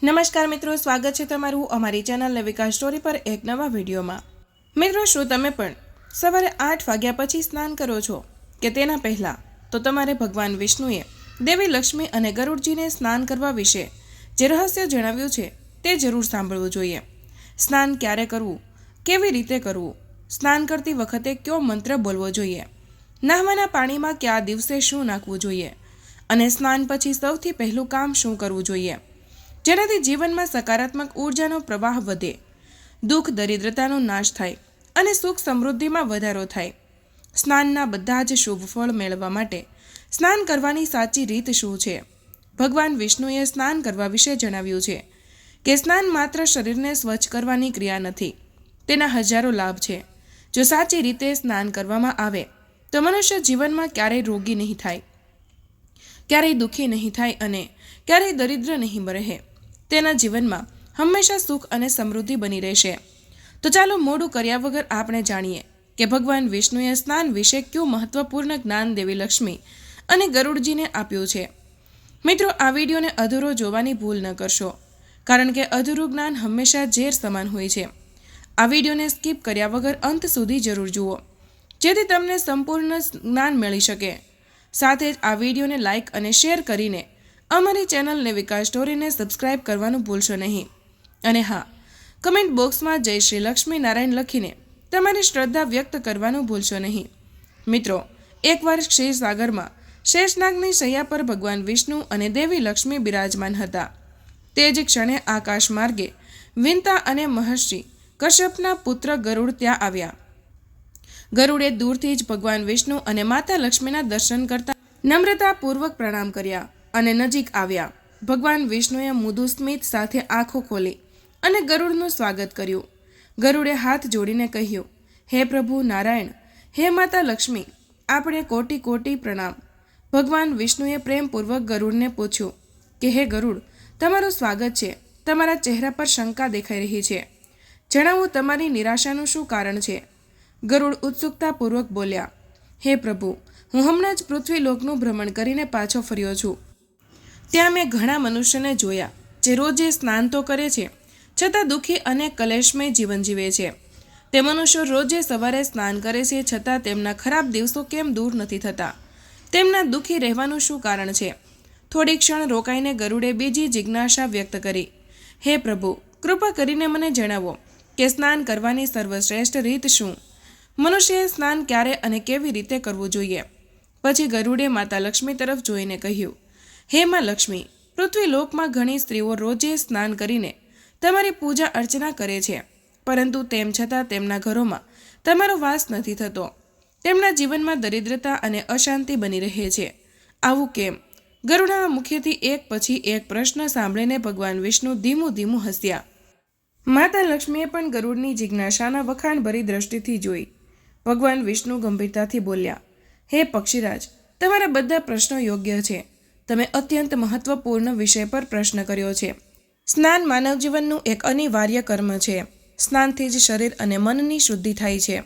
નમસ્કાર મિત્રો, સ્વાગત છે તમારું અમારી ચેનલ લેવિકા સ્ટોરી પર એક નવા વિડીયોમાં। મિત્રો, શું તમે પણ સવારે 8 વાગ્યા પછી સ્નાન કરો છો કે તેના પહેલાં? તો તમારે ભગવાન વિષ્ણુએ દેવી લક્ષ્મી અને ગરુડજીને સ્નાન કરવા વિશે જે રહસ્ય જણાવ્યું છે તે જરૂર સાંભળવું જોઈએ। સ્નાન ક્યારે કરવું, કેવી રીતે કરવું, સ્નાન કરતી વખતે કયો મંત્ર બોલવો જોઈએ, નહાવાના પાણીમાં કયા દિવસે શું નાખવું જોઈએ અને સ્નાન પછી સૌથી પહેલું કામ શું કરવું જોઈએ જેનાથી જીવનમાં સકારાત્મક ઉર્જાનો પ્રવાહ વધે, દુઃખ દરિદ્રતાનો નાશ થાય અને સુખ સમૃદ્ધિમાં વધારો થાય। સ્નાનના બધા જ શુભ ફળ મેળવવા માટે સ્નાન કરવાની સાચી રીત શું છે? ભગવાન વિષ્ણુએ સ્નાન કરવા વિશે જણાવ્યું છે કે સ્નાન માત્ર શરીરને સ્વચ્છ કરવાની ક્રિયા નથી, તેના હજારો લાભ છે। જો સાચી રીતે સ્નાન કરવામાં આવે તો મનુષ્ય જીવનમાં ક્યારેય રોગી નહીં થાય, ક્યારેય દુઃખી નહીં થાય અને ક્યારેય દરિદ્ર નહીં રહે। તેના જીવનમાં હંમેશા સુખ અને સમૃદ્ધિ બની રહેશે। તો ચાલો મોડું કર્યા વગર આપણે જાણીએ કે ભગવાન વિષ્ણુએ સ્નાન વિશે કયું મહત્વપૂર્ણ જ્ઞાન દેવી લક્ષ્મી અને ગરુડજીને આપ્યું છે। મિત્રો, આ વિડીયોને અધૂરો જોવાની ભૂલ ન કરશો, કારણ કે અધૂરું જ્ઞાન હંમેશા ઝેર સમાન હોય છે। આ વિડીયોને સ્કીપ કર્યા વગર અંત સુધી જરૂર જુઓ, જેથી તમને સંપૂર્ણ જ્ઞાન મળી શકે। સાથે જ આ વિડીયોને લાઇક અને શેર કરીને અમારી ચેનલ લેવિકા સ્ટોરીને સબસ્ક્રાઇબ કરવાનું ભૂલશો નહીં। અને હા, કમેન્ટ બોક્સમાં જય શ્રી લક્ષ્મી નારાયણ લખીને તમારી શ્રદ્ધા વ્યક્ત કરવાનું ભૂલશો નહીં। મિત્રો, એકવાર ક્ષીરસાગરમાં શેષનાગની શૈયા પર ભગવાન વિષ્ણુ અને દેવી લક્ષ્મી બિરાજમાન હતા। તે જ ક્ષણે આકાશ માર્ગે વિંતા અને મહર્ષિ કશ્યપના પુત્ર ગરુડ ત્યાં આવ્યા। ગરુડે દૂરથી જ ભગવાન વિષ્ણુ અને માતા લક્ષ્મીના દર્શન કરતા નમ્રતાપૂર્વક પ્રણામ કર્યા અને નજીક આવ્યા। ભગવાન વિષ્ણુએ મૃદુ સ્મિત સાથે આંખો ખોલી અને ગરુડનું સ્વાગત કર્યું। ગરુડે હાથ જોડીને કહ્યું, હે પ્રભુ નારાયણ, હે માતા લક્ષ્મી, આપણે કોટી કોટી પ્રણામ। ભગવાન વિષ્ણુએ પ્રેમપૂર્વક ગરુડને પૂછ્યું કે હે ગરુડ, તમારું સ્વાગત છે, તમારા ચહેરા પર શંકા દેખાઈ રહી છે, જણાવો તમારી નિરાશાનું શું કારણ છે? ગરુડ ઉત્સુકતાપૂર્વક બોલ્યા, હે પ્રભુ, હું હમણાં જ પૃથ્વીલોકનું ભ્રમણ કરીને પાછો ફર્યો છું। ત્યાં મેં ઘણા મનુષ્યને જોયા જે રોજે સ્નાન તો કરે છે, છતાં દુઃખી અને કલેશમય જીવન જીવે છે। તે મનુષ્યો રોજે સવારે સ્નાન કરે છે, છતાં તેમના ખરાબ દિવસો કેમ દૂર નથી થતા? તેમના દુઃખી રહેવાનું શું કારણ છે? થોડી ક્ષણ રોકાઈને ગરુડે બીજી જિજ્ઞાસા વ્યક્ત કરી, હે પ્રભુ, કૃપા કરીને મને જણાવો કે સ્નાન કરવાની સર્વશ્રેષ્ઠ રીત શું? મનુષ્યએ સ્નાન ક્યારે અને કેવી રીતે કરવું જોઈએ? પછી ગરુડે માતા લક્ષ્મી તરફ જોઈને કહ્યું, હે માં લક્ષ્મી, પૃથ્વીલોકમાં ઘણી સ્ત્રીઓ રોજે સ્નાન કરીને તમારી પૂજા અર્ચના કરે છે, પરંતુ તેમ છતાં તેમના ઘરોમાં તમારો વાસ નથી થતો। તેમના જીવનમાં દરિદ્રતા અને અશાંતિ બની રહે છે, આવું કેમ? ગરુડના મુખેથી એક પછી એક પ્રશ્ન સાંભળીને ભગવાન વિષ્ણુ ધીમું ધીમું હસ્યા। માતા લક્ષ્મીએ પણ ગરુડની જિજ્ઞાસાના વખાણભરી દ્રષ્ટિથી જોઈ। ભગવાન વિષ્ણુ ગંભીરતાથી બોલ્યા, હે પક્ષીરાજ, તમારા બધા પ્રશ્નો યોગ્ય છે। તમે અત્યંત મહત્વપૂર્ણ વિષય પર પ્રશ્ન કર્યો છે। સ્નાન માનવ જીવનનું એક અનિવાર્ય કર્મ છે। સ્નાનથી જ શરીર અને મનની શુદ્ધિ થાય છે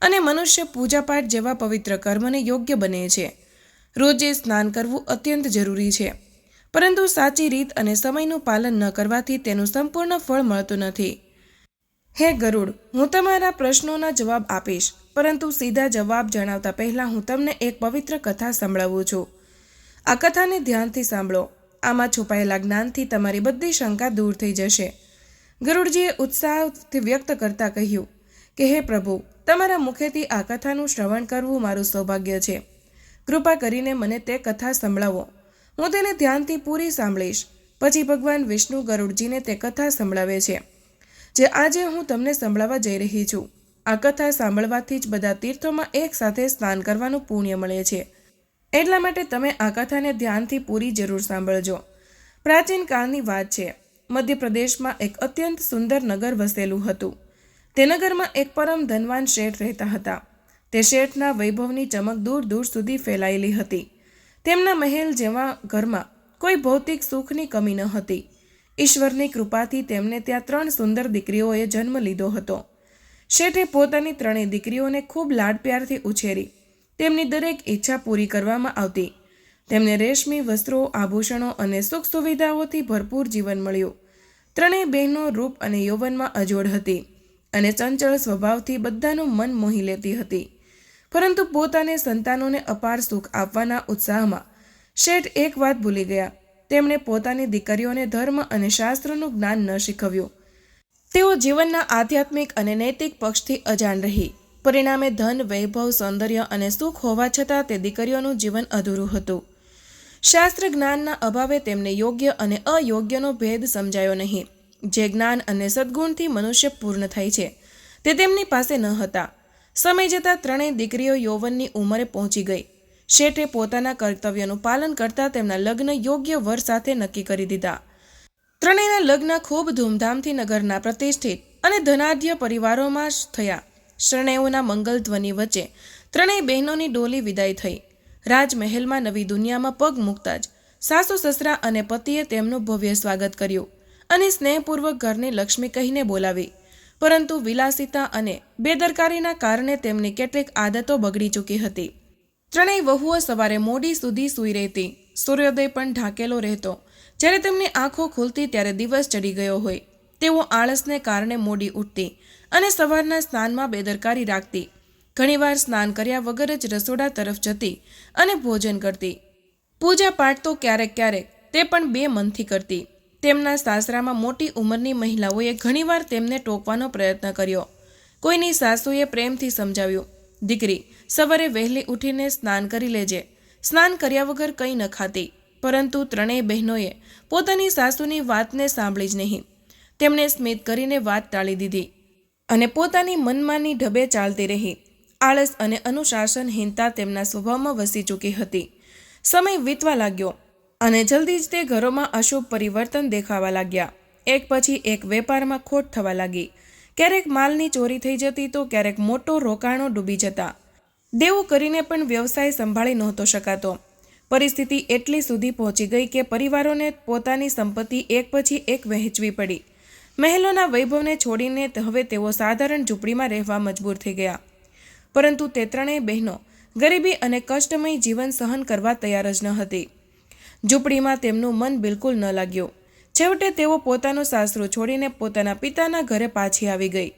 અને મનુષ્ય પૂજાપાઠ જેવા પવિત્ર કર્મને યોગ્ય બને છે। રોજે સ્નાન કરવું અત્યંત જરૂરી છે, પરંતુ સાચી રીત અને સમયનું પાલન ન કરવાથી તેનું સંપૂર્ણ ફળ મળતું નથી। હે ગરુડ, હું તમારા પ્રશ્નોના જવાબ આપીશ, પરંતુ સીધા જવાબ જણાવતા પહેલા હું તમને એક પવિત્ર કથા સંભળાવું છું। આ કથાને ધ્યાનથી સાંભળો, આમાં છુપાયેલા જ્ઞાનથી તમારી બધી શંકા દૂર થઈ જશે। ગરુડજીએ ઉત્સાહથી વ્યક્ત કરતા કહ્યું કે હે પ્રભુ, તમારા મુખેથી આ કથાનું શ્રવણ કરવું મારું સૌભાગ્ય છે। કૃપા કરીને મને તે કથા સંભળાવો, હું તેને ધ્યાનથી પૂરી સાંભળીશ। પછી ભગવાન વિષ્ણુ ગરુડજીને તે કથા સંભળાવે છે જે આજે હું તમને સંભળાવવા જઈ રહી છું। આ કથા સાંભળવાથી જ બધા તીર્થોમાં એક સાથે સ્નાન કરવાનું પુણ્ય મળે છે, એટલા માટે તમે આ કથાને ધ્યાનથી પૂરી જરૂર સાંભળજો। પ્રાચીન કાળની વાત છે। મધ્યપ્રદેશમાં એક અત્યંત સુંદર નગર વસેલું હતું। તે નગરમાં એક પરમ ધનવાન શેઠ રહેતા હતા। તે શેઠના વૈભવની ચમક દૂર દૂર સુધી ફેલાયેલી હતી। તેમના મહેલ જેવા ઘરમાં કોઈ ભૌતિક સુખની કમી ન હતી। ઈશ્વરની કૃપાથી તેમને ત્યાં 3 સુંદર દીકરીઓએ જન્મ લીધો હતો। શેઠે પોતાની 3 દીકરીઓને ખૂબ લાડ પ્યારથી ઉછેરી। તેમની દરેક ઈચ્છા પૂરી કરવામાં આવતી। તેમને રેશમી વસ્ત્રો, આભૂષણો અને સુખ સુવિધાઓથી ભરપૂર જીવન મળ્યું। ત્રણેય બહેનો રૂપ અને યૌવનમાં અજોડ હતી અને ચંચળ સ્વભાવથી બધાનું મન મોહી લેતી હતી. પરંતુ પોતાને સંતાનોને અપાર સુખ આપવાના ઉત્સાહમાં શેઠ એક વાત ભૂલી ગયા. તેમણે પોતાની દીકરીઓને ધર્મ અને શાસ્ત્રનું જ્ઞાન ન શીખવ્યું. તેઓ જીવનના આધ્યાત્મિક અને નૈતિક પક્ષથી અજાણ રહી. પરિણામે ધન, વૈભવ, સૌંદર્ય અને સુખ હોવા છતાં તે દીકરીઓનું જીવન અધૂરું હતું. શાસ્ત્ર જ્ઞાનના અભાવે તેમને યોગ્ય અને અયોગ્યનો ભેદ સમજાયો નહીં. જે જ્ઞાન અને સદ્ગુણથી મનુષ્ય પૂર્ણ થાય છે તે તેમની પાસે ન હતા. સમય જતાં ત્રણેય દીકરીઓ યૌવનની ઉંમરે પહોંચી ગઈ. શેઠે પોતાના કર્તવ્યનું પાલન કરતા તેમના લગ્ન યોગ્ય વર સાથે નક્કી કરી દીધા. ત્રણેયના લગ્ન ખૂબ ધૂમધામથી નગરના પ્રતિષ્ઠિત અને ધનાઢ્ય પરિવારોમાં થયા. શરણેયોના મંગલ ધ્વનિ વચ્ચે ત્રણેય બહેનોની ડોલી વિદાય થઈ. રાજમહેલમાં નવી દુનિયામાં પગ મૂકતા જ સાસુ સસરા અને પતિએ તેમનું ભવ્ય સ્વાગત કર્યું અને સ્નેહપૂર્વક ઘરને લક્ષ્મી કહીને બોલાવી. પરંતુ વિલાસિતા અને બેદરકારીના કારણે તેમની કેટલીક આદતો બગડી ચૂકી હતી. ત્રણેય વહુઓ સવારે મોડી સુધી સૂઈ રહેતી. સૂર્યોદય પણ ઢાંકેલો રહેતો. જ્યારે તેમની આંખો ખુલતી ત્યારે દિવસ ચડી ગયો હોય. તેઓ આળસને કારણે મોડી ઉઠતી અને સવારના સ્નાનમાં બેદરકારી રાખતી. ઘણીવાર સ્નાન કર્યા વગર જ રસોડા તરફ જતી અને ભોજન કરતી. પૂજા પાઠ તો ક્યારેક ક્યારેક તે પણ બે મનથી કરતી. તેમના સાસરામાં મોટી ઉંમરની મહિલાઓએ ઘણીવાર તેમને ટોકવાનો પ્રયત્ન કર્યો. કોઈની સાસુએ પ્રેમથી સમજાવ્યું, દીકરી, સવારે વહેલી ઉઠીને સ્નાન કરી લેજે. સ્નાન કર્યા વગર કંઈ ન ખાતી. પરંતુ ત્રણેય બહેનોએ પોતાની સાસુની વાતને સાંભળી જ નહીં. તેમણે સ્મિત કરીને વાત ટાળી દીધી અને પોતાની મનમાની ઢબે ચાલતી રહી. આળસ અને અનુશાસનહીનતા તેમના સ્વભાવમાં વસી ચૂકી હતી. સમય વીતવા લાગ્યો અને જલ્દી જ તે ઘરોમાં અશુભ પરિવર્તન દેખાવા લાગ્યા. એક પછી એક વેપારમાં ખોટ થવા લાગી. ક્યારેક માલની ચોરી થઈ જતી તો ક્યારેક મોટો રોકાણો ડૂબી જતા. દેવું કરીને પણ વ્યવસાય સંભાળી નહોતો શકાતો. પરિસ્થિતિ એટલી સુધી પહોંચી ગઈ કે પરિવારોને પોતાની સંપત્તિ એક પછી એક વહેંચવી પડી. મહેલોના વૈભવને છોડીને હવે તેઓ સાધારણ ઝૂંપડીમાં રહેવા મજબૂર થઈ ગયા. પરંતુ તે ત્રણેય બહેનો ગરીબી અને કષ્ટમય જીવન સહન કરવા તૈયાર જ ન હતી. ઝૂંપડીમાં તેમનું મન બિલકુલ ન લાગ્યું. છેવટે તેઓ પોતાનું સાસરું છોડીને પોતાના પિતાના ઘરે પાછી આવી ગઈ.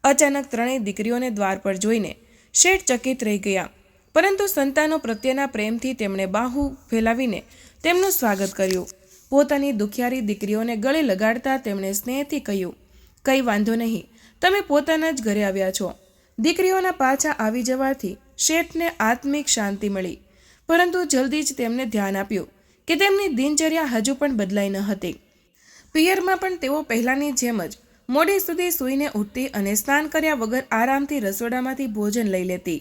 અચાનક ત્રણેય દીકરીઓને દ્વાર પર જોઈને શેઠ ચકિત રહી ગયા. પરંતુ સંતાનો પ્રત્યેના પ્રેમથી તેમણે બાહુ ફેલાવીને તેમનું સ્વાગત કર્યું. પોતાની દુખિયારી દીકરીઓને ગળે લગાડતા તેમણે સ્નેહથી કહ્યું, કંઈ વાંધો નહીં, તમે પોતાના જ ઘરે આવ્યા છો. દીકરીઓના પાછા આવી જવાથી શેઠને આત્મિક શાંતિ મળી. પરંતુ જલ્દી જ તેમને ધ્યાન આપ્યું કે તેમની દિનચર્યા હજુ પણ બદલાઈ ન હતી. પિયરમાં પણ તેઓ પહેલાંની જેમ જ મોડી સુધી સૂઈને ઉઠતી અને સ્નાન કર્યા વગર આરામથી રસોડામાંથી ભોજન લઈ લેતી.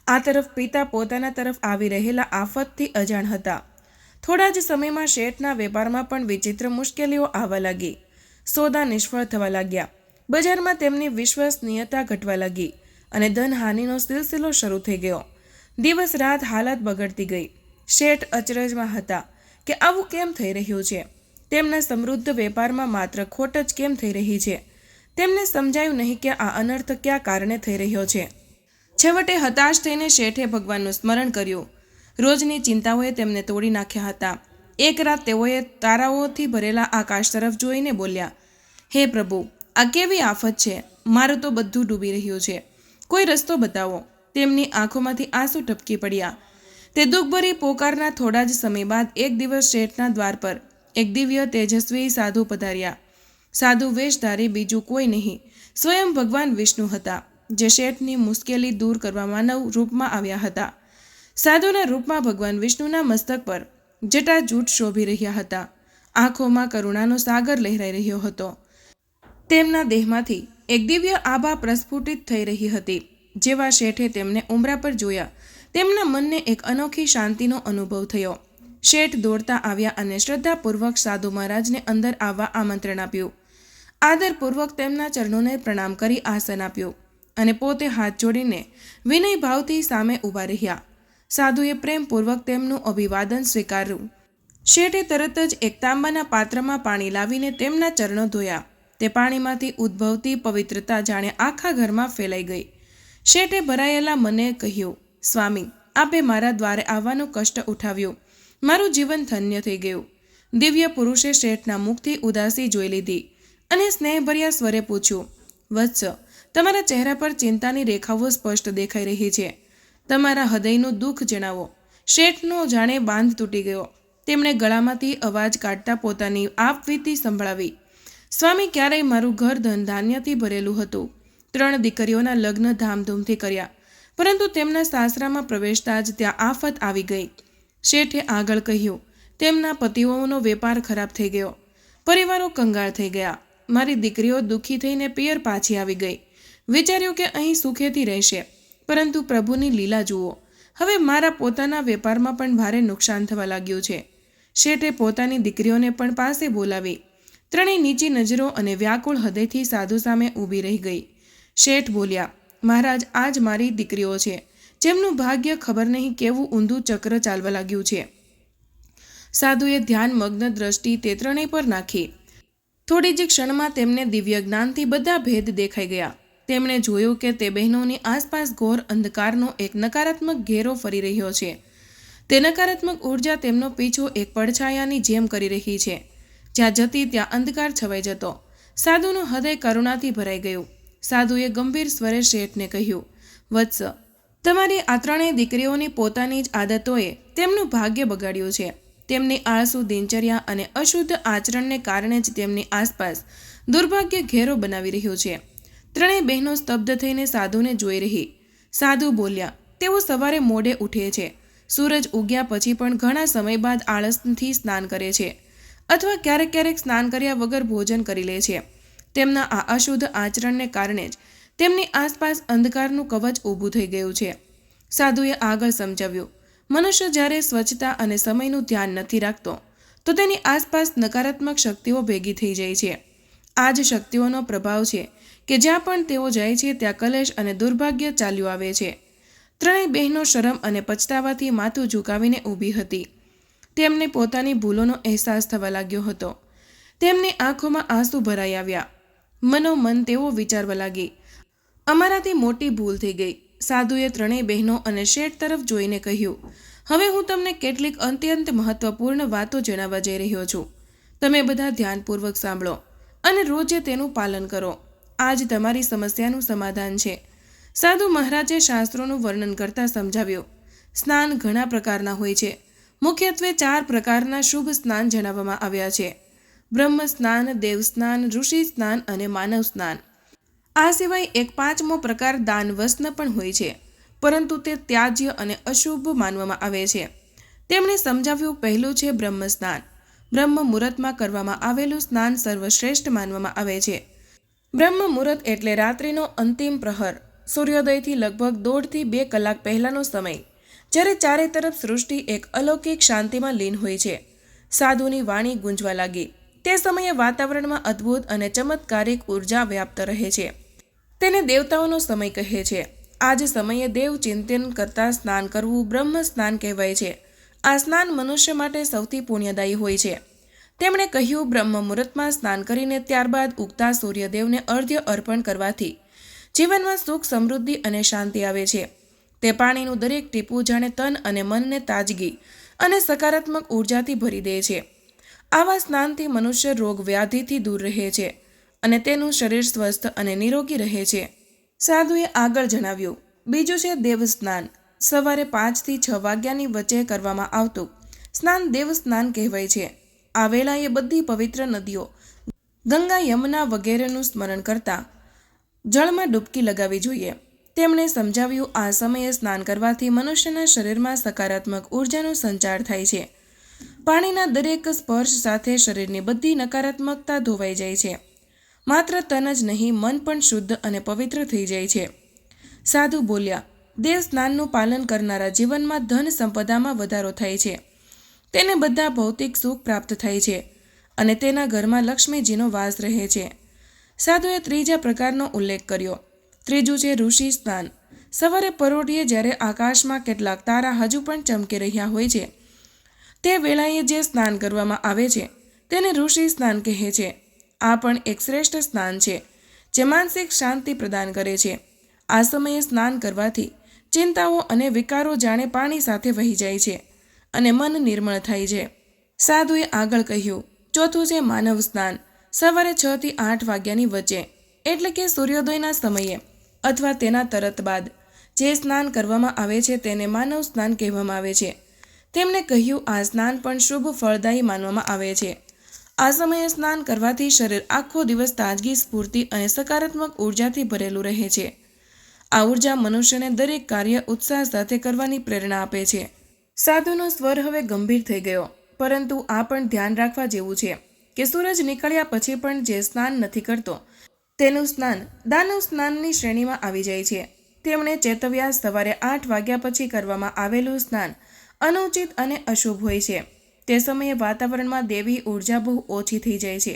આ તરફ પિતા પોતાના તરફ આવી રહેલા આફતથી અજાણ હતા. થોડા જ સમયમાં શેઠના વેપારમાં પણ વિચિત્ર મુશ્કેલીઓ આવવા લાગી. સોદા નિષ્ફળ થવા લાગ્યા. બજારમાં તેમની વિશ્વસનીયતા ઘટવા લાગી અને ધનહાનિનો સિલસિલો શરૂ થઈ ગયો. દિવસ રાત હાલત બગડતી ગઈ. શેઠ અચરજમાં હતા કે આવું કેમ થઈ રહ્યું છે. તેમના સમૃદ્ધ વેપારમાં માત્ર ખોટ જ કેમ થઈ રહી છે. તેમને સમજાયું નહીં કે આ અનર્થ કયા કારણે થઈ રહ્યો છે. છેવટે હતાશ થઈને શેઠે ભગવાનનું સ્મરણ કર્યું. રોજની ચિંતાઓએ તેમને તોડી નાખ્યા હતા. એક રાત તેઓએ તારાઓથી ભરેલા આકાશ તરફ જોઈને બોલ્યા, હે પ્રભુ, આ કેવી આફત છે. મારું તો બધું ડૂબી રહ્યું છે. કોઈ રસ્તો બતાવો. તેમની આંખોમાંથી આંસુ ટપકી પડ્યા. તે દુઃખભરી પોકારના થોડા જ સમય બાદ એક દિવસ શેઠના દ્વાર પર એક દિવ્ય તેજસ્વી સાધુ પધાર્યા. સાધુ વેશધારી બીજું કોઈ નહીં, સ્વયં ભગવાન વિષ્ણુ હતા, જે શેઠની મુશ્કેલી દૂર કરવા માનવ રૂપમાં આવ્યા હતા. સાધુના રૂપમાં ભગવાન વિષ્ણુના મસ્તક પર જટાજૂટ શોભી રહ્યા હતા. આંખોમાં કરુણાનો સાગર લહેરાઈ રહ્યો હતો. તેમના દેહમાંથી એક દિવ્ય આભા પ્રસ્ફુટિત થઈ રહી હતી. જેવા શેઠે તેમને ઉંબરા પર જોયા, તેમના મનને એક અનોખી શાંતિનો અનુભવ થયો. શેઠ દોડતા આવ્યા અને શ્રદ્ધાપૂર્વક સાધુ મહારાજને અંદર આવવા આમંત્રણ આપ્યું. આદરપૂર્વક તેમના ચરણોને પ્રણામ કરી આસન આપ્યું અને પોતે હાથ જોડીને વિનય ભાવથી સામે ઊભા રહ્યા. સાધુએ પ્રેમપૂર્વક તેમનું અભિવાદન સ્વીકાર્યું. શેઠે તરત જ એક તાંબાના પાત્રમાં પાણી લાવીને તેમના ચરણો ધોયા. તે પાણીમાંથી ઉદ્ભવતી પવિત્રતા જાણે આખા ઘરમાં ફેલાઈ ગઈ. શેઠે ભરાયેલા મને કહ્યું, સ્વામી, આપે મારા દ્વારે આવવાનું કષ્ટ ઉઠાવ્યું. મારું જીવન ધન્ય થઈ ગયું. દિવ્ય પુરુષે શેઠના મુખથી ઉદાસી જોઈ લીધી. અને સ્નેહભર્યા સ્વરે પૂછ્યું, વત્સ, તમારા ચહેરા પર ચિંતાની રેખાઓ સ્પષ્ટ દેખાઈ રહી છે. તમારા હૃદયનું દુઃખ જણાવો. શેઠનો જાણે બાંધ તૂટી ગયો. તેમણે ગળામાંથી અવાજ કાઢતા પોતાની આપવીતી સંભળાવી, સ્વામી, ક્યારેય મારું ઘર ધન ધાન્યથી ભરેલું હતું. 3 દીકરીઓના લગ્ન ધામધૂમથી કર્યા, પરંતુ તેમના સાસરામાં પ્રવેશતા જ ત્યાં આફત આવી ગઈ. શેઠે આગળ કહ્યું, તેમના પતિઓનો વેપાર ખરાબ થઈ ગયો. પરિવારો કંગાળ થઈ ગયા. મારી દીકરીઓ દુઃખી થઈને પિયર પાછી આવી ગઈ. વિચાર્યું કે અહીં સુખેથી રહેશે, પરંતુ પ્રભુની લીલા જુઓ. હવે મારા પોતાના વેપારમાં પણ ભારે નુકસાન થવા લાગ્યું છે. શેઠે પોતાની દીકરીઓને પણ પાસે બોલાવી. 3 નીચી નજરો અને વ્યાકુળ હૃદયથી સાધુ સામે ઊભી રહી ગઈ. શેઠ બોલ્યા, મહારાજ, આજ મારી દીકરીઓ છે, જેમનું ભાગ્ય ખબર નહીં કેવું ઊંધું ચક્ર ચાલવા લાગ્યું છે. સાધુએ ધ્યાનમગ્ન દ્રષ્ટિ તે 3 પર નાખી. થોડી જ ક્ષણમાં તેમને દિવ્ય જ્ઞાનથી બધા ભેદ દેખાઈ ગયા. તેમણે જોયું કે તે બહેનોની આસપાસ ઘોર અંધકારનો એક નકારાત્મક ઘેરો ફરી રહ્યો છે. તે નકારાત્મક ઉર્જા તેમનો પીછો એક પડછાયાની જેમ કરી રહી છે. જ્યાં જતી ત્યાં અંધકાર છવાઈ જતો. સાધુનું હૃદય કરુણાથી ભરાઈ ગયું. સાધુએ ગંભીર સ્વરે શેઠને કહ્યું, વત્સ, તમારી આ 3 દીકરીઓની પોતાની જ આદતોએ તેમનું ભાગ્ય બગાડ્યું છે. તેમની આળસુ દિનચર્યા અને અશુદ્ધ આચરણને કારણે જ તેમની આસપાસ દુર્ભાગ્ય ઘેરો બનાવી રહ્યું છે. 3 બહેનો સ્તબ્ધ થઈને સાધુને જોઈ રહી. સાધુ બોલ્યા, તેઓ સવારે મોડે ઉઠે છે. સૂરજ ઉગ્યા પછી પણ ઘણા સમય બાદ આળસથી સ્નાન કરે છે, અથવા ક્યારેક ક્યારેક સ્નાન કર્યા વગર ભોજન કરી લે છે. તેમના આ અશુદ્ધ આચરણને કારણે જ તેમની આસપાસ અંધકારનું કવચ ઊભું થઈ ગયું છે. સાધુએ આગળ સમજાવ્યું, મનુષ્ય જ્યારે સ્વચ્છતા અને સમયનું ધ્યાન નથી રાખતો, તો તેની આસપાસ નકારાત્મક શક્તિઓ ભેગી થઈ જાય છે. આ જ શક્તિઓનો પ્રભાવ છે કે જ્યાં પણ તેઓ જાય છે ત્યાં કલેશ અને દુર્ભાગ્ય ચાલ્યું આવે છે. 3 બહેનો શરમ અને પછતાવાથી માથું ઝુકાવીને ઊભી હતી. તેમને પોતાની ભૂલોનો અહેસાસ થવા લાગ્યો હતો. તેમની આંખોમાં આંસુ ભરાઈ આવ્યા. મનોમન તેઓ વિચારવા લાગી, અમારાથી મોટી ભૂલ થઈ ગઈ. સાધુએ 3 બહેનો અને શેઠ તરફ જોઈને કહ્યું, હવે હું તમને કેટલીક અત્યંત મહત્વપૂર્ણ વાતો જણાવવા જઈ રહ્યો છું. તમે બધા ધ્યાનપૂર્વક સાંભળો અને રોજે તેનું પાલન કરો. આજ તમારી સમસ્યાનું સમાધાન છે. સાધુ મહારાજે શાસ્ત્રોનું વર્ણન કરતા સમજાવ્યું, સ્નાન ઘણા પ્રકારના હોય છે. મુખ્યત્વે 4 પ્રકારના શુભ સ્નાન જણાવવામાં આવ્યા છે: બ્રહ્મ સ્નાન, દેવ સ્નાન, ઋષિ સ્નાન અને માનવ સ્નાન. આ સિવાય એક 5મો પ્રકાર દાન વસ્ન પણ હોય છે, પરંતુ તે ત્યાજ્ય અને અશુભ માનવામાં આવે છે. તેમણે સમજાવ્યું, પહેલું છે બ્રહ્મ સ્નાન. બ્રહ્મ મુહૂર્તમાં કરવામાં આવેલું સ્નાન સર્વશ્રેષ્ઠ માનવામાં આવે છે. બ્રહ્મ મુહૂર્ત એટલે રાત્રિનો અંતિમ પ્રહર, સૂર્યોદયથી લગભગ 1.5 થી 2 કલાક પહેલાનો સમય, જ્યારે ચારે તરફ સૃષ્ટિ એક અલૌકિક શાંતિમાં લીન હોય છે. સાધુની વાણી ગુંજવા લાગી. તે સમયે વાતાવરણમાં અદ્ભુત અને ચમત્કારિક ઉર્જા વ્યાપ્ત રહે છે. તેને દેવતાઓનો સમય કહે છે. આ જ સમયે દેવ ચિંતન કરતા સ્નાન કરવું બ્રહ્મ સ્નાન કહેવાય છે. આ સ્નાન મનુષ્ય માટે સૌથી પુણ્યદાયી હોય છે. તેમણે કહ્યું, બ્રહ્મ મુહૂર્તમાં સ્નાન કરીને ત્યારબાદ ઉગતા સૂર્યદેવને અર્ઘ્ય અર્પણ કરવાથી જીવનમાં સુખ, સમૃદ્ધિ અને શાંતિ આવે છે. તે પાણીનું દરેક ટીપું જાણે તન અને મનને તાજગી અને સકારાત્મક ઉર્જાથી ભરી દે છે. આવા સ્નાનથી મનુષ્ય રોગ વ્યાધિથી દૂર રહે છે અને તેનું શરીર સ્વસ્થ અને નિરોગી રહે છે. સાધુએ આગળ જણાવ્યું, બીજું છે દેવ સ્નાન. સવારે 5 થી 6 વાગ્યાની વચ્ચે કરવામાં આવતું સ્નાન દેવ સ્નાન કહેવાય છે. આ વેળાએ બધી પવિત્ર નદીઓ, ગંગા, યમુના વગેરેનું સ્મરણ કરતા જળમાં ડૂબકી લગાવવી જોઈએ. તેમણે સમજાવ્યું, આ સમયે સ્નાન કરવાથી મનુષ્યના શરીરમાં સકારાત્મક ઉર્જાનો સંચાર થાય છે. પાણીના દરેક સ્પર્શ સાથે શરીરની બધી નકારાત્મકતા ધોવાઈ જાય છે. માત્ર તન જ નહીં, મન પણ શુદ્ધ અને પવિત્ર થઈ જાય છે. સાધુ બોલ્યા, દેવ સ્નાનનું પાલન કરનારા જીવનમાં ધન સંપદામાં વધારો થાય છે. તેને બધા ભૌતિક સુખ પ્રાપ્ત થાય છે અને તેના ઘરમાં લક્ષ્મીજીનો વાસ રહે છે. સાધુએ 3જા પ્રકારનો ઉલ્લેખ કર્યો. ત્રીજું છે ઋષિ સ્નાન. સવારે પરોઢિયે જ્યારે આકાશમાં કેટલાક તારા હજુ પણ ચમકી રહ્યા હોય છે, તે વેળાએ જે સ્નાન કરવામાં આવે છે તેને ઋષિ સ્નાન કહે છે. આ પણ એક શ્રેષ્ઠ સ્નાન છે જે માનસિક શાંતિ પ્રદાન કરે છે. આ સમયે સ્નાન કરવાથી ચિંતાઓ અને વિકારો જાણે પાણી સાથે વહી જાય છે અને મન નિર્મળ થાય છે. સાધુએ આગળ કહ્યું, ચોથું છે માનવ સ્નાન. સવારે 6 થી 8 વાગ્યાની વચ્ચે, એટલે કે સૂર્યોદયના સમયે અથવા તેના તરત બાદ જે સ્નાન કરવામાં આવે છે તેને માનવ સ્નાન કહેવામાં આવે છે. તેમણે કહ્યું, આ સ્નાન પણ શુભ ફળદાયી માનવામાં આવે છે. આ સમયે સ્નાન કરવાથી શરીર આખો દિવસ તાજગી, સ્ફૂર્તિ અને સકારાત્મક ઉર્જાથી ભરેલું રહે છે. આ ઉર્જા મનુષ્યને દરેક કાર્ય ઉત્સાહ સાથે કરવાની પ્રેરણા આપે છે. સાધુનો સ્વર હવે ગંભીર થઈ ગયો, પરંતુ આ પણ ધ્યાન રાખવા જેવું છે કે સૂરજ નીકળ્યા પછી પણ જે સ્નાન નથી કરતો તેનું સ્નાન દાનવ સ્નાનની શ્રેણીમાં આવી જાય છે. તેમણે ચેતવ્યા, સવારે 8 વાગ્યા પછી કરવામાં આવેલું સ્નાન અનુચિત અને અશુભ હોય છે. તે સમયે વાતાવરણમાં દેવી ઉર્જા બહુ ઓછી થઈ જાય છે.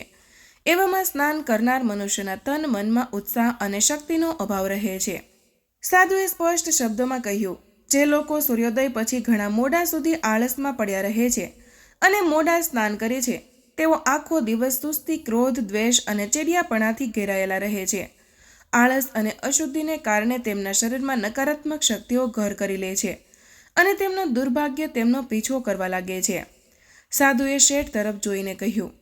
એવામાં સ્નાન કરનાર મનુષ્યના તન મનમાં ઉત્સાહ અને શક્તિનો અભાવ રહે છે. સાધુએ સ્પષ્ટ શબ્દોમાં કહ્યું, જે લોકો સૂર્યોદય પછી ઘણા મોડા સુધી આળસમાં પડ્યા રહે છે અને મોડા સ્નાન કરે છે તેઓ આખો દિવસ સુસ્તી, ક્રોધ, દ્વેષ અને ચીડિયાપણાથી ઘેરાયેલા રહે છે. આળસ અને અશુદ્ધિને કારણે તેમના શરીરમાં નકારાત્મક શક્તિઓ ઘર કરી લે છે અને તેમનું દુર્ભાગ્ય તેમનો પીછો કરવા લાગે છે. સાધુએ શેઠ તરફ જોઈને કહ્યું,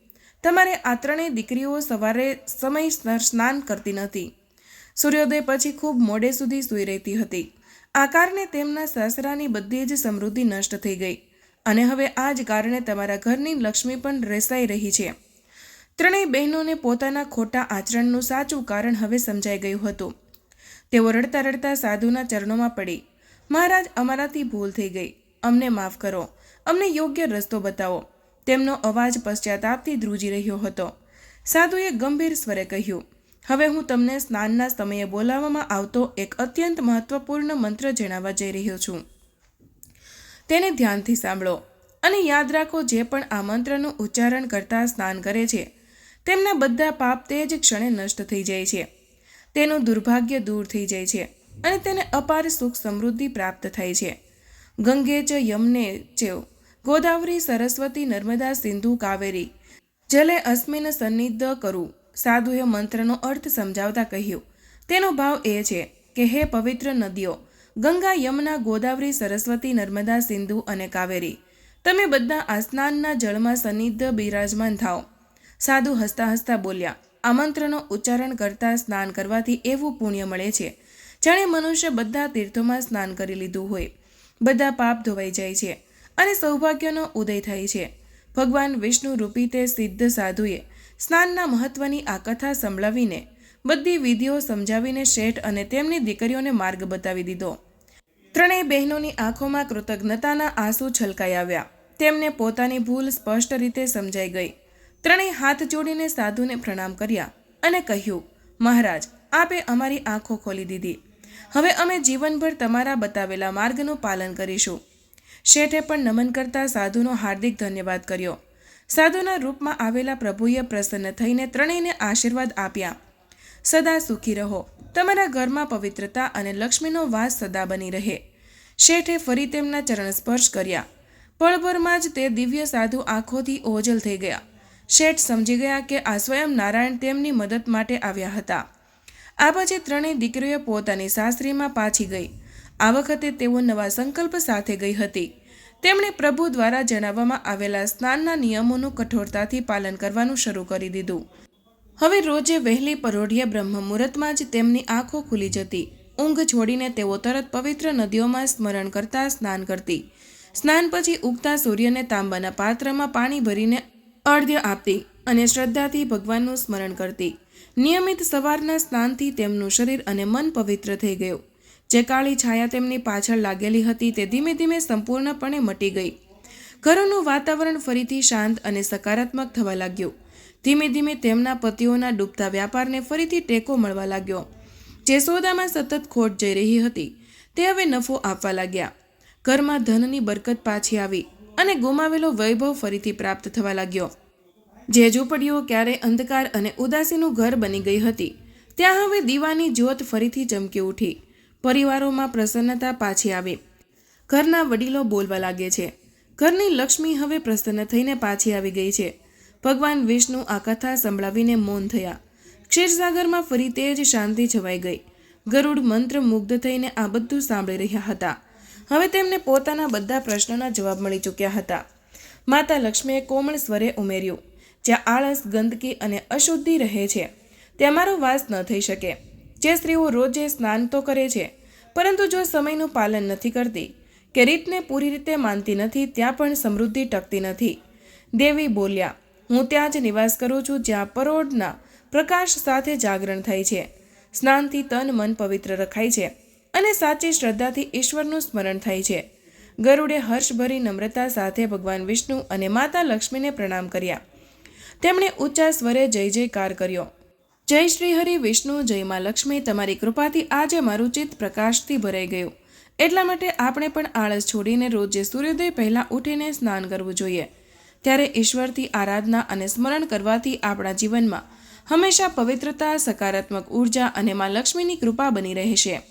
તમારે આ ત્રણેય દીકરીઓ સવારે સમયસર સ્નાન કરતી નથી. સૂર્યોદય પછી ખૂબ મોડે સુધી સૂઈ રહેતી હતી. આ કારણે તેમના સાસરાની બધી જ સમૃદ્ધિ નષ્ટ થઈ ગઈ અને હવે આ જ કારણે તમારા ઘરની લક્ષ્મી પણ રેસાઈ રહી છે. ત્રણેય બહેનોને પોતાના ખોટા આચરણનું સાચું કારણ હવે સમજાઈ ગયું હતું. તેઓ રડતા રડતા સાધુના ચરણોમાં પડી, મહારાજ, અમારાથી ભૂલ થઈ ગઈ, અમને માફ કરો, અમને યોગ્ય રસ્તો બતાવો. તેમનો અવાજ પશ્ચાતાપથી ધ્રુજી રહ્યો હતો. સાધુએ ગંભીર સ્વરે કહ્યું, હવે હું તમને સ્નાનના સમયે બોલાવવામાં આવતો એક અત્યંત મહત્વપૂર્ણ મંત્ર જણાવવા જઈ રહ્યો છું. તેને ધ્યાનથી સાંભળો અને યાદ રાખો, જે પણ આ મંત્રનું ઉચ્ચારણ કરતા સ્નાન કરે છે તેમના બધા પાપ તે જ ક્ષણે નષ્ટ થઈ જાય છે. તેનું દુર્ભાગ્ય દૂર થઈ જાય છે અને તેને અપાર સુખ સમૃદ્ધિ પ્રાપ્ત થાય છે. ગંગે ચ યમને ચ ગોદાવરી સરસ્વતી નર્મદા સિંધુ કાવેરી જલે અસ્મિન સન્નિધ કરું. સાધુએ મંત્રનો અર્થ સમજાવતા કહ્યું, તેનો ભાવ એ છે કે હે પવિત્ર નદીઓ, ગંગા, યમુના, ગોદાવરી, સરસ્વતી, નર્મદા, સિંધુ અને કાવેરી, તમે બધા આ સ્નાનના જળમાં સન્નિધ બિરાજમાન થાઓ. સાધુ હસતા હસતા બોલ્યા, આ મંત્રનો ઉચ્ચારણ કરતા સ્નાન કરવાથી એવું પુણ્ય મળે છે જાણે મનુષ્ય બધા તીર્થોમાં સ્નાન કરી લીધું હોય. બધા પાપ ધોવાઈ જાય છે અને સૌભાગ્યનો ઉદય થાય છે. ભગવાન વિષ્ણુ રૂપી તે સિદ્ધ સાધુએ સ્નાનના મહત્વની આ કથા સંભળાવીને, બધી વિધિઓ સમજાવીને શેઠ અને તેમની દીકરીઓને માર્ગ બતાવી દીધો. ત્રણેય બહેનોની આંખોમાં કૃતજ્ઞતાના આંસુ છલકાઈ આવ્યા. તેમને પોતાની ભૂલ સ્પષ્ટ રીતે સમજાઈ ગઈ. ત્રણેય હાથ જોડીને સાધુને પ્રણામ કર્યા અને કહ્યું, મહારાજ, આપે અમારી આંખો ખોલી દીધી. હવે અમે જીવનભર તમારા બતાવેલા માર્ગનું પાલન કરીશું. શેઠે પણ નમન કરતા સાધુનો હાર્દિક ધન્યવાદ કર્યો. સાધુના રૂપમાં આવેલા પ્રભુએ પ્રસન્ન થઈને ત્રણેયને આશીર્વાદ આપ્યા. સદા સુખી રહો, તમારા ઘરમાં પવિત્રતા અને લક્ષ્મીનો વાસ સદા બની રહે. શેઠે ફરી તેમના ચરણ સ્પર્શ કર્યા. પળભરમાં જ તે દિવ્ય સાધુ આંખોથી ઓજલ થઈ ગયા. શેઠ સમજી ગયા કે આ સ્વયં નારાયણ તેમની મદદ માટે આવ્યા હતા. આ પછી ત્રણેય દીકરીઓ પોતાની સાસરીમાં પાછી ગઈ. આ વખતે તેઓ નવા સંકલ્પ સાથે ગઈ હતી. તેમણે પ્રભુ દ્વારા જણાવવામાં આવેલા સ્નાનના નિયમોનું કઠોરતાથી પાલન કરવાનું શરૂ કરી દીધું. હવે રોજે વહેલી પરોઢિયે બ્રહ્મ મુહૂર્તમાં જ તેમની આંખો ખુલી જતી. ઊંઘ છોડીને તેઓ તરત પવિત્ર નદીઓમાં સ્મરણ કરતા સ્નાન કરતી. સ્નાન પછી ઉગતા સૂર્યને તાંબાના પાત્રમાં પાણી ભરીને અર્ઘ્ય આપતી અને શ્રદ્ધાથી ભગવાનનું સ્મરણ કરતી. નિયમિત સવારના સ્નાનથી તેમનું શરીર અને મન પવિત્ર થઈ ગયું. જે કાળી છાયા તેમની પાછળ લાગેલી હતી તે ધીમે ધીમે સંપૂર્ણપણે મટી ગઈ. ઘરોનું વાતાવરણ ફરીથી શાંત અને સકારાત્મક થવા લાગ્યું. ધીમે ધીમે તેમના પતિઓના ડૂબતા વ્યાપારને ફરીથી ટેકો મળવા લાગ્યો. જે સોદામાં સતત ખોટ જઈ રહી હતી તે હવે નફો આપવા લાગ્યા. ઘરમાં ધનની બરકત પાછી આવી અને ગુમાવેલો વૈભવ ફરીથી પ્રાપ્ત થવા લાગ્યો. જે ઝૂંપડીઓ ક્યારેય અંધકાર અને ઉદાસીનું ઘર બની ગઈ હતી ત્યાં હવે દીવાની જ્યોત ફરીથી ચમકી ઉઠી. પરિવારોમાં પ્રસન્નતા પાછી આવી. ઘરના વડીલો બોલવા લાગે છે, ઘરની લક્ષ્મી હવે પ્રસન્ન થઈને પાછી આવી ગઈ છે. ભગવાન વિષ્ણુ આ કથા સંભળાવીને મૌન થયા. ક્ષીરસાગરમાં ફરી તે જ શાંતિ છવાઈ ગઈ. ગરુડ મંત્ર મુગ્ધ થઈને આ બધું સાંભળી રહ્યા હતા. હવે તેમને પોતાના બધા પ્રશ્નોના જવાબ મળી ચૂક્યા હતા. માતા લક્ષ્મીએ કોમળ સ્વરે ઉમેર્યું, જ્યાં આળસ, ગંદકી અને અશુદ્ધિ રહે છે ત્યાં મારો વાસ ન થઈ શકે. જે સ્ત્રીઓ રોજે સ્નાન તો કરે છે, પરંતુ જો સમયનું પાલન નથી કરતી કે રીતને પૂરી રીતે માનતી નથી, ત્યાં પણ સમૃદ્ધિ ટકતી નથી. દેવી બોલ્યા, હું ત્યાં જ નિવાસ કરું છું જ્યાં પરોઢના પ્રકાશ સાથે જાગરણ થાય છે. સ્નાનથી તન મન પવિત્ર રખાય છે અને સાચી શ્રદ્ધાથી ઈશ્વરનું સ્મરણ થાય છે. ગરુડે હર્ષભરી નમ્રતા સાથે ભગવાન વિષ્ણુ અને માતા લક્ષ્મીને પ્રણામ કર્યા. તેમણે ઊંચા સ્વરે જય જયકાર કર્યો. જય શ્રી હરિ વિષ્ણુ, જય માં લક્ષ્મી, તમારી કૃપાથી આજે મારું ચિત્ત પ્રકાશથી ભરાઈ ગયું. એટલા માટે આપણે પણ આળસ છોડીને રોજે સૂર્યોદય પહેલાં ઉઠીને સ્નાન કરવું જોઈએ. ત્યારે ઈશ્વરથી આરાધના અને સ્મરણ કરવાથી આપણા જીવનમાં હંમેશા પવિત્રતા, સકારાત્મક ઉર્જા અને માં લક્ષ્મીની કૃપા બની રહેશે.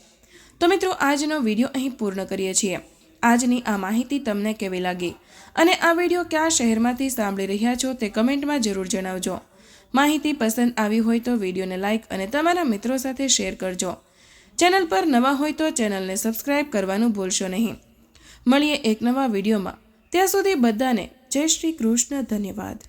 તો મિત્રો, આજનો વિડીયો અહીં પૂર્ણ કરીએ છીએ. આજની આ માહિતી તમને કેવી લાગી અને આ વિડીયો કયા શહેરમાંથી સાંભળી રહ્યા છો તે કમેન્ટમાં જરૂર જણાવજો. માહિતી પસંદ આવી હોય તો વિડીયોને લાઇક અને તમારા મિત્રો સાથે શેર કરજો. ચેનલ પર નવા હોય તો ચેનલને સબસ્ક્રાઇબ કરવાનું ભૂલશો નહીં. મળીએ એક નવા વિડીયોમાં. ત્યાં સુધી બધાને જય શ્રી કૃષ્ણ. ધન્યવાદ.